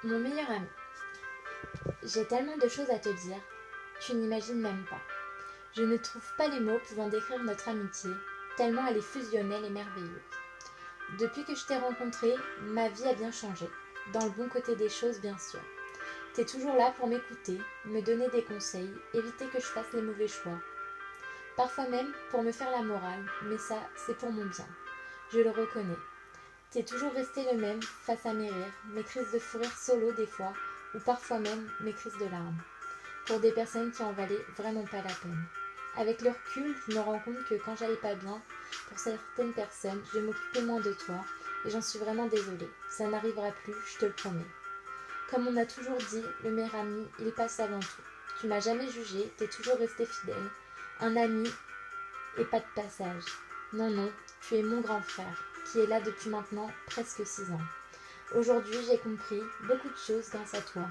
Mon meilleur ami, j'ai tellement de choses à te dire, tu n'imagines même pas. Je ne trouve pas les mots pouvant décrire notre amitié, tellement elle est fusionnelle et merveilleuse. Depuis que je t'ai rencontré, ma vie a bien changé, dans le bon côté des choses bien sûr. T'es toujours là pour m'écouter, me donner des conseils, éviter que je fasse les mauvais choix. Parfois même pour me faire la morale, mais ça, c'est pour mon bien. Je le reconnais. T'es toujours resté le même face à mes rires, mes crises de fou rire solo des fois, ou parfois même mes crises de larmes. Pour des personnes qui en valaient vraiment pas la peine. Avec le recul, je me rends compte que quand j'allais pas bien, pour certaines personnes, je m'occupais moins de toi, et j'en suis vraiment désolée. Ça n'arrivera plus, je te le promets. Comme on a toujours dit, le meilleur ami, il passe avant tout. Tu m'as jamais jugé, t'es toujours resté fidèle. Un ami et pas de passage. Non, non, tu es mon grand frère, qui est là depuis maintenant presque 6 ans. Aujourd'hui, j'ai compris beaucoup de choses grâce à toi.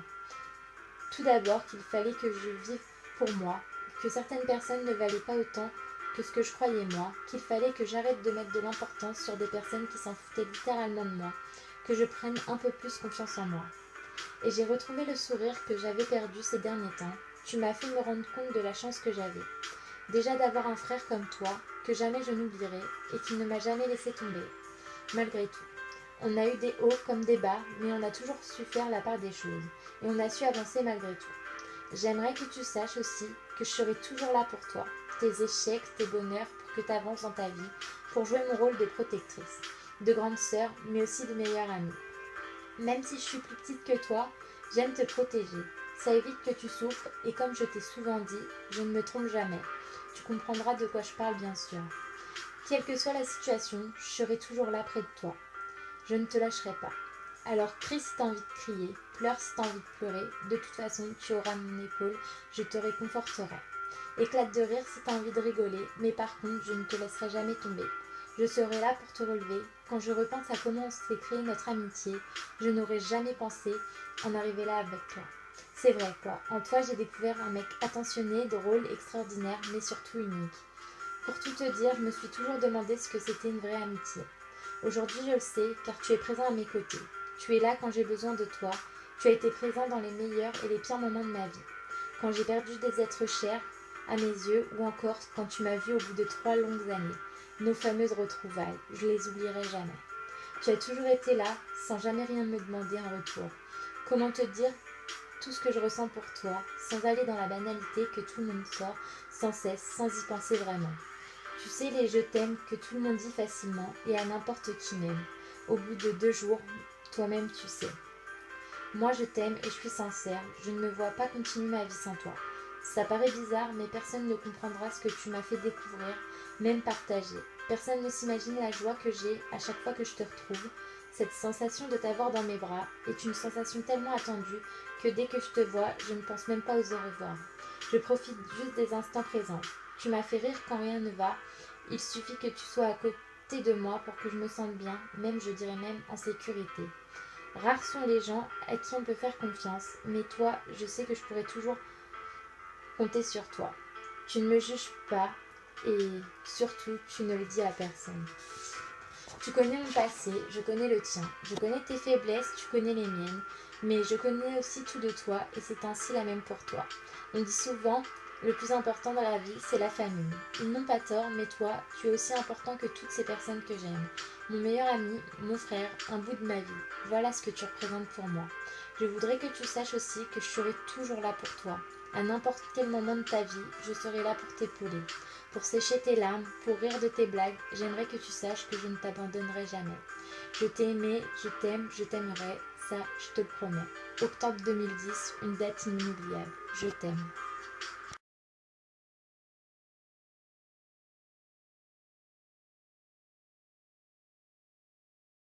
Tout d'abord qu'il fallait que je vive pour moi, que certaines personnes ne valaient pas autant que ce que je croyais moi, qu'il fallait que j'arrête de mettre de l'importance sur des personnes qui s'en foutaient littéralement de moi, que je prenne un peu plus confiance en moi. Et j'ai retrouvé le sourire que j'avais perdu ces derniers temps. Tu m'as fait me rendre compte de la chance que j'avais. Déjà d'avoir un frère comme toi, que jamais je n'oublierai, et qui ne m'a jamais laissé tomber, malgré tout. On a eu des hauts comme des bas, mais on a toujours su faire la part des choses, et on a su avancer malgré tout. J'aimerais que tu saches aussi que je serai toujours là pour toi, tes échecs, tes bonheurs, pour que tu avances dans ta vie, pour jouer mon rôle de protectrice, de grande sœur, mais aussi de meilleure amie. Même si je suis plus petite que toi, j'aime te protéger. Ça évite que tu souffres, et comme je t'ai souvent dit, je ne me trompe jamais. Tu comprendras de quoi je parle bien sûr. Quelle que soit la situation, je serai toujours là près de toi. Je ne te lâcherai pas. Alors crie si t'as envie de crier, pleure si t'as envie de pleurer, de toute façon tu auras mon épaule, je te réconforterai. Éclate de rire si t'as envie de rigoler, mais par contre je ne te laisserai jamais tomber. Je serai là pour te relever. Quand je repense à comment on s'est créé notre amitié, je n'aurais jamais pensé en arriver là avec toi. C'est vrai quoi, en toi j'ai découvert un mec attentionné, drôle, extraordinaire, mais surtout unique. Pour tout te dire, je me suis toujours demandé ce que c'était une vraie amitié. Aujourd'hui, je le sais, car tu es présent à mes côtés. Tu es là quand j'ai besoin de toi. Tu as été présent dans les meilleurs et les pires moments de ma vie. Quand j'ai perdu des êtres chers à mes yeux, ou encore quand tu m'as vu au bout de 3 longues années. Nos fameuses retrouvailles, je les oublierai jamais. Tu as toujours été là, sans jamais rien me demander en retour. Comment te dire tout ce que je ressens pour toi, sans aller dans la banalité que tout le monde sort, sans cesse, sans y penser vraiment. Tu sais les je t'aime que tout le monde dit facilement et à n'importe qui même. Au bout de 2 jours, toi-même tu sais. Moi je t'aime et je suis sincère, je ne me vois pas continuer ma vie sans toi. Ça paraît bizarre, mais personne ne comprendra ce que tu m'as fait découvrir, même partager. Personne ne s'imagine la joie que j'ai à chaque fois que je te retrouve. Cette sensation de t'avoir dans mes bras est une sensation tellement attendue que dès que je te vois, je ne pense même pas aux au revoir. Je profite juste des instants présents. Tu m'as fait rire quand rien ne va. Il suffit que tu sois à côté de moi pour que je me sente bien, même je dirais même en sécurité. Rares sont les gens à qui on peut faire confiance, mais toi, je sais que je pourrais toujours compter sur toi. Tu ne me juges pas et surtout, tu ne le dis à personne. Tu connais mon passé, je connais le tien. Je connais tes faiblesses, tu connais les miennes. Mais je connais aussi tout de toi et c'est ainsi la même pour toi. On dit souvent, le plus important dans la vie, c'est la famille. Ils n'ont pas tort, mais toi, tu es aussi important que toutes ces personnes que j'aime. Mon meilleur ami, mon frère, un bout de ma vie. Voilà ce que tu représentes pour moi. Je voudrais que tu saches aussi que je serai toujours là pour toi. À n'importe quel moment de ta vie, je serai là pour t'épauler. Pour sécher tes larmes, pour rire de tes blagues, j'aimerais que tu saches que je ne t'abandonnerai jamais. Je t'ai aimé, je t'aime, je t'aimerai, ça je te le promets. Octobre 2010, une date inoubliable. Je t'aime.